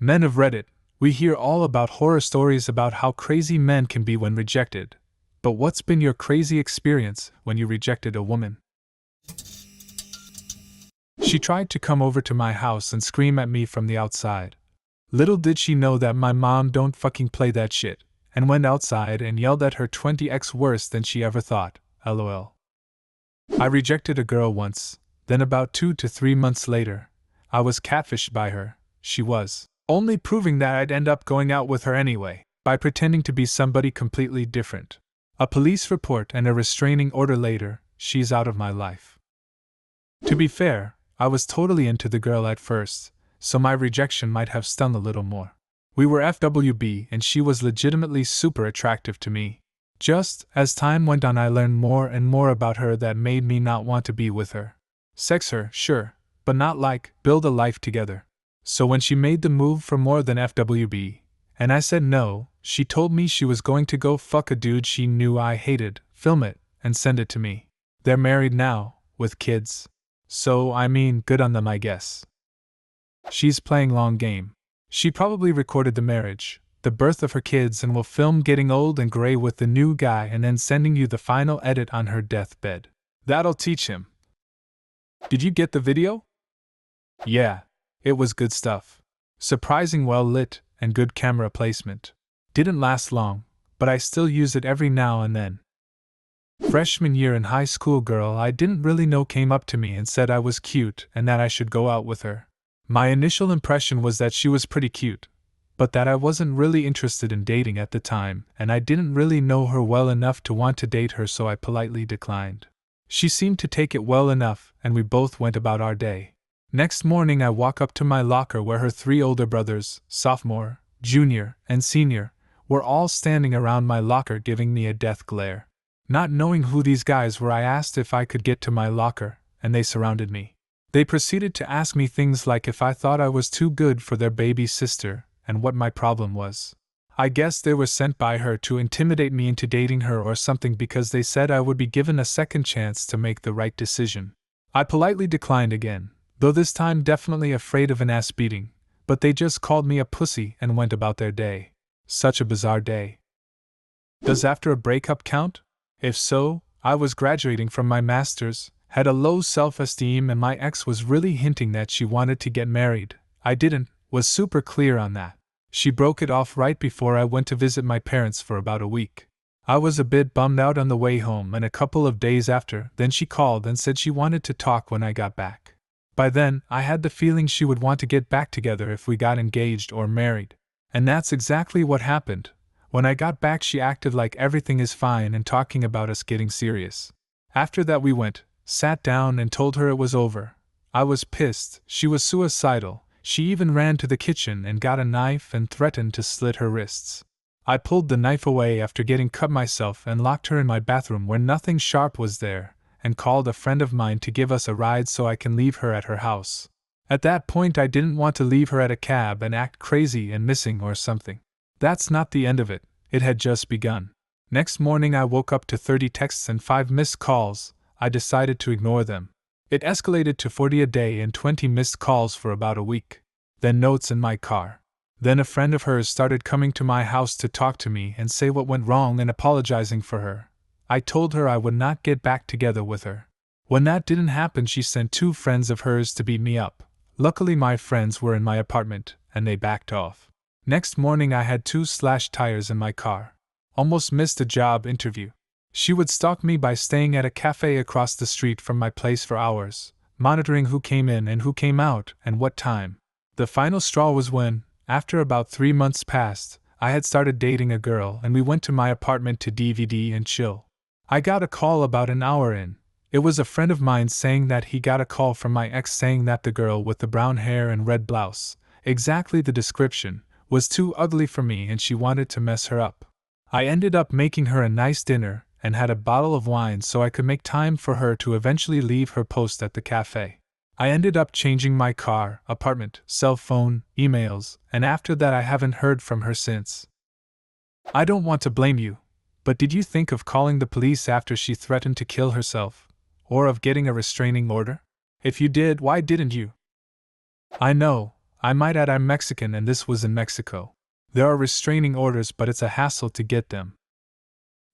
Men of Reddit, we hear all about horror stories about how crazy men can be when rejected. But what's been your crazy experience when you rejected a woman? She tried to come over to my house and scream at me from the outside. Little did she know that my mom don't fucking play that shit, and went outside and yelled at her 20x worse than she ever thought, lol. I rejected a girl once, then about 2 to 3 months later, I was catfished by her. She was only proving that I'd end up going out with her anyway, by pretending to be somebody completely different. A police report and a restraining order later, she's out of my life. To be fair, I was totally into the girl at first, so my rejection might have stung a little more. We were FWB and she was legitimately super attractive to me. Just as time went on, I learned more and more about her that made me not want to be with her. Sex her, sure, but not like build a life together. So when she made the move for more than FWB, and I said no, she told me she was going to go fuck a dude she knew I hated, film it, and send it to me. They're married now, with kids. So, I mean, good on them, I guess. She's playing long game. She probably recorded the marriage, the birth of her kids, and will film getting old and gray with the new guy and then sending you the final edit on her deathbed. That'll teach him. Did you get the video? Yeah. It was good stuff. Surprising well lit, and good camera placement. Didn't last long, but I still use it every now and then. Freshman year in high school, girl I didn't really know came up to me and said I was cute and that I should go out with her. My initial impression was that she was pretty cute, but that I wasn't really interested in dating at the time, and I didn't really know her well enough to want to date her, so I politely declined. She seemed to take it well enough, and we both went about our day. Next morning I walk up to my locker where her 3 older brothers, sophomore, junior, and senior, were all standing around my locker giving me a death glare. Not knowing who these guys were, I asked if I could get to my locker, and they surrounded me. They proceeded to ask me things like if I thought I was too good for their baby sister, and what my problem was. I guess they were sent by her to intimidate me into dating her or something, because they said I would be given a second chance to make the right decision. I politely declined again, though this time definitely afraid of an ass beating, but they just called me a pussy and went about their day. Such a bizarre day. Does after a breakup count? If so, I was graduating from my master's, had a low self-esteem, and my ex was really hinting that she wanted to get married. I didn't, was super clear on that. She broke it off right before I went to visit my parents for about a week. I was a bit bummed out on the way home, and a couple of days after, then she called and said she wanted to talk when I got back. By then, I had the feeling she would want to get back together if we got engaged or married. And that's exactly what happened. When I got back, she acted like everything is fine and talking about us getting serious. After that we went, sat down and told her it was over. I was pissed, she was suicidal. She even ran to the kitchen and got a knife and threatened to slit her wrists. I pulled the knife away after getting cut myself and locked her in my bathroom where nothing sharp was there, and called a friend of mine to give us a ride so I can leave her at her house. At that point I didn't want to leave her at a cab and act crazy and missing or something. That's not the end of it, it had just begun. Next morning I woke up to 30 texts and 5 missed calls. I decided to ignore them. It escalated to 40 a day and 20 missed calls for about a week. Then notes in my car. Then a friend of hers started coming to my house to talk to me and say what went wrong and apologizing for her. I told her I would not get back together with her. When that didn't happen, she sent 2 friends of hers to beat me up. Luckily my friends were in my apartment, and they backed off. Next morning I had 2 slashed tires in my car. Almost missed a job interview. She would stalk me by staying at a cafe across the street from my place for hours, monitoring who came in and who came out and what time. The final straw was when, after about 3 months passed, I had started dating a girl and we went to my apartment to DVD and chill. I got a call about an hour in. It was a friend of mine saying that he got a call from my ex saying that the girl with the brown hair and red blouse, exactly the description, was too ugly for me and she wanted to mess her up. I ended up making her a nice dinner and had a bottle of wine so I could make time for her to eventually leave her post at the cafe. I ended up changing my car, apartment, cell phone, emails, and after that I haven't heard from her since. I don't want to blame you, but did you think of calling the police after she threatened to kill herself? Or of getting a restraining order? If you did, why didn't you? I know, I might add I'm Mexican and this was in Mexico. There are restraining orders, but it's a hassle to get them.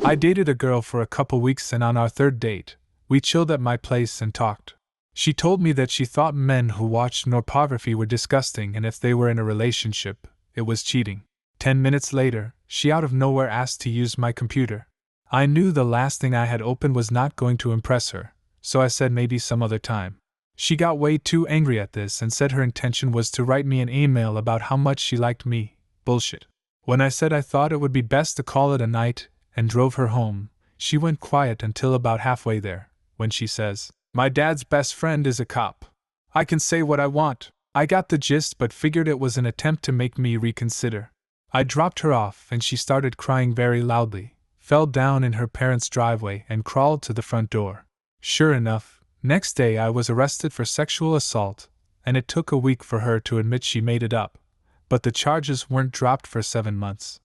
I dated a girl for a couple weeks, and on our third date, we chilled at my place and talked. She told me that she thought men who watched pornography were disgusting, and if they were in a relationship, it was cheating. 10 minutes later, she out of nowhere asked to use my computer. I knew the last thing I had opened was not going to impress her, so I said maybe some other time. She got way too angry at this and said her intention was to write me an email about how much she liked me. Bullshit. When I said I thought it would be best to call it a night and drove her home, she went quiet until about halfway there, when she says, "My dad's best friend is a cop. I can say what I want." I got the gist but figured it was an attempt to make me reconsider. I dropped her off and she started crying very loudly, fell down in her parents' driveway and crawled to the front door. Sure enough, next day I was arrested for sexual assault, and it took a week for her to admit she made it up, but the charges weren't dropped for 7 months.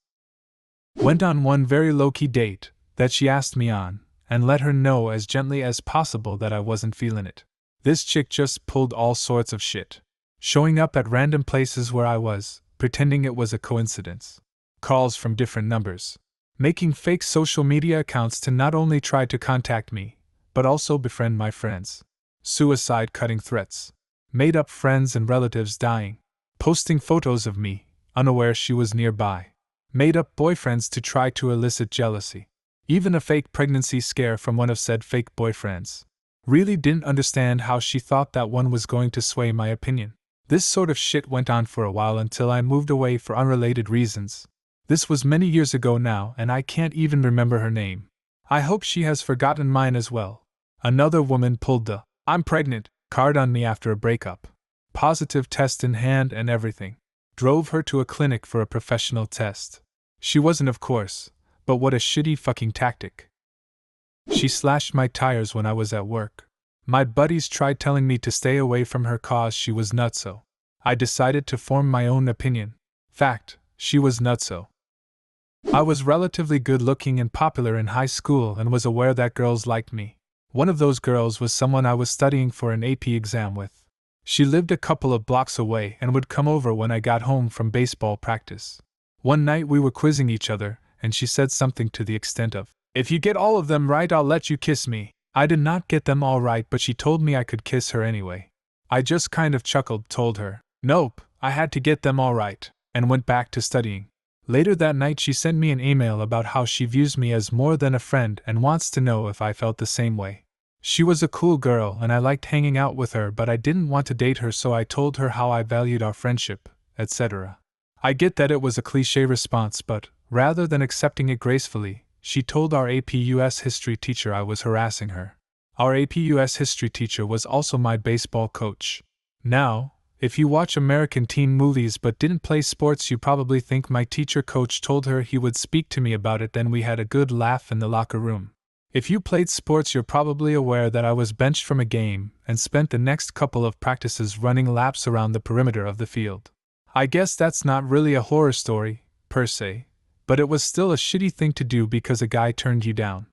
Went on one very low-key date that she asked me on, and let her know as gently as possible that I wasn't feeling it. This chick just pulled all sorts of shit. Showing up at random places where I was, pretending it was a coincidence. Calls from different numbers. Making fake social media accounts to not only try to contact me, but also befriend my friends. Suicide-cutting threats. Made up friends and relatives dying. Posting photos of me, unaware she was nearby. Made up boyfriends to try to elicit jealousy. Even a fake pregnancy scare from one of said fake boyfriends. Really didn't understand how she thought that one was going to sway my opinion. This sort of shit went on for a while until I moved away for unrelated reasons. This was many years ago now, and I can't even remember her name. I hope she has forgotten mine as well. Another woman pulled the "I'm pregnant" card on me after a breakup. Positive test in hand and everything. Drove her to a clinic for a professional test. She wasn't, of course, but what a shitty fucking tactic. She slashed my tires when I was at work. My buddies tried telling me to stay away from her cause she was nutso. I decided to form my own opinion. Fact, she was nutso. I was relatively good looking and popular in high school and was aware that girls liked me. One of those girls was someone I was studying for an AP exam with. She lived a couple of blocks away and would come over when I got home from baseball practice. One night we were quizzing each other, and she said something to the extent of, "If you get all of them right, I'll let you kiss me." I did not get them all right, but she told me I could kiss her anyway. I just kind of chuckled, told her, "Nope, I had to get them all right," and went back to studying. Later that night she sent me an email about how she views me as more than a friend and wants to know if I felt the same way. She was a cool girl and I liked hanging out with her, but I didn't want to date her, so I told her how I valued our friendship, etc. I get that it was a cliché response, but, rather than accepting it gracefully, she told our AP US history teacher I was harassing her. Our AP US history teacher was also my baseball coach. Now, if you watch American teen movies but didn't play sports, you probably think my teacher coach told her he would speak to me about it, then we had a good laugh in the locker room. If you played sports, you're probably aware that I was benched from a game and spent the next couple of practices running laps around the perimeter of the field. I guess that's not really a horror story, per se, but it was still a shitty thing to do because a guy turned you down.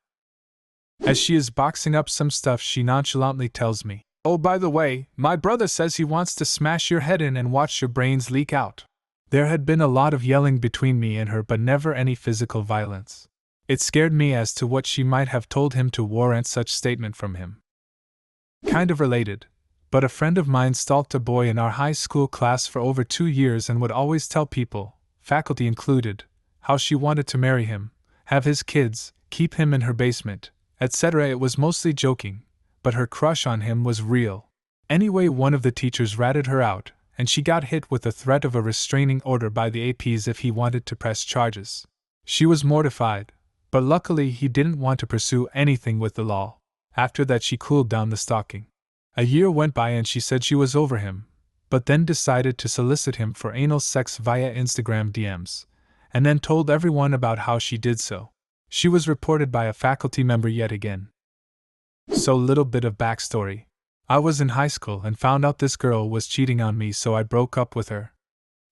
As she is boxing up some stuff, she nonchalantly tells me, "Oh, by the way, my brother says he wants to smash your head in and watch your brains leak out." There had been a lot of yelling between me and her, but never any physical violence. It scared me as to what she might have told him to warrant such statement from him. Kind of related, but a friend of mine stalked a boy in our high school class for over 2 years and would always tell people, faculty included, how she wanted to marry him, have his kids, keep him in her basement, etc. It was mostly joking, but her crush on him was real. Anyway, one of the teachers ratted her out, and she got hit with the threat of a restraining order by the APs if he wanted to press charges. She was mortified, but luckily he didn't want to pursue anything with the law. After that she cooled down the stalking. A year went by and she said she was over him, but then decided to solicit him for anal sex via Instagram DMs, and then told everyone about how she did so. She was reported by a faculty member yet again. So, little bit of backstory. I was in high school and found out this girl was cheating on me, so I broke up with her.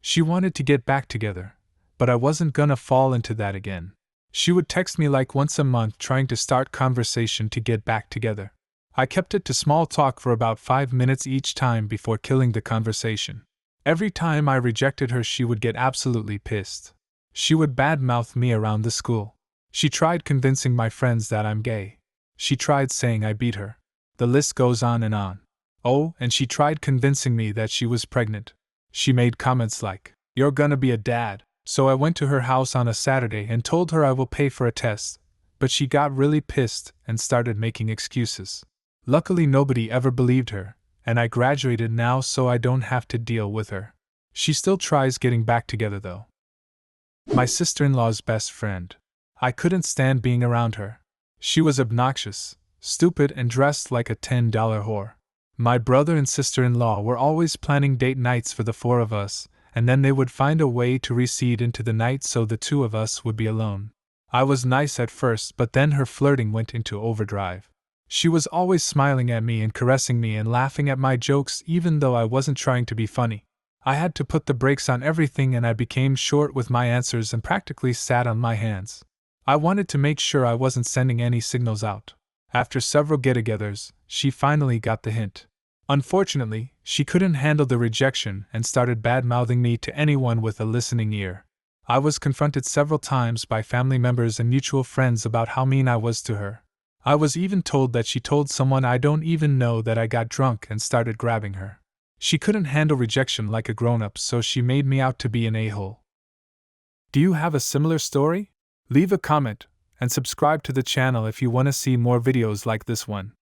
She wanted to get back together, but I wasn't gonna fall into that again. She would text me like once a month trying to start conversation to get back together. I kept it to small talk for about 5 minutes each time before killing the conversation. Every time I rejected her, she would get absolutely pissed. She would badmouth me around the school. She tried convincing my friends that I'm gay. She tried saying I beat her. The list goes on and on. Oh, and she tried convincing me that she was pregnant. She made comments like, "You're gonna be a dad." So I went to her house on a Saturday and told her I will pay for a test, but she got really pissed and started making excuses. Luckily, nobody ever believed her, and I graduated now so I don't have to deal with her. She still tries getting back together though. My sister-in-law's best friend. I couldn't stand being around her. She was obnoxious, stupid, and dressed like a $10 whore. My brother and sister-in-law were always planning date nights for the four of us, and then they would find a way to recede into the night so the two of us would be alone. I was nice at first, but then her flirting went into overdrive. She was always smiling at me and caressing me and laughing at my jokes even though I wasn't trying to be funny. I had to put the brakes on everything and I became short with my answers and practically sat on my hands. I wanted to make sure I wasn't sending any signals out. After several get-togethers, she finally got the hint. Unfortunately, she couldn't handle the rejection and started bad-mouthing me to anyone with a listening ear. I was confronted several times by family members and mutual friends about how mean I was to her. I was even told that she told someone I don't even know that I got drunk and started grabbing her. She couldn't handle rejection like a grown-up, so she made me out to be an a-hole. Do you have a similar story? Leave a comment and subscribe to the channel if you want to see more videos like this one.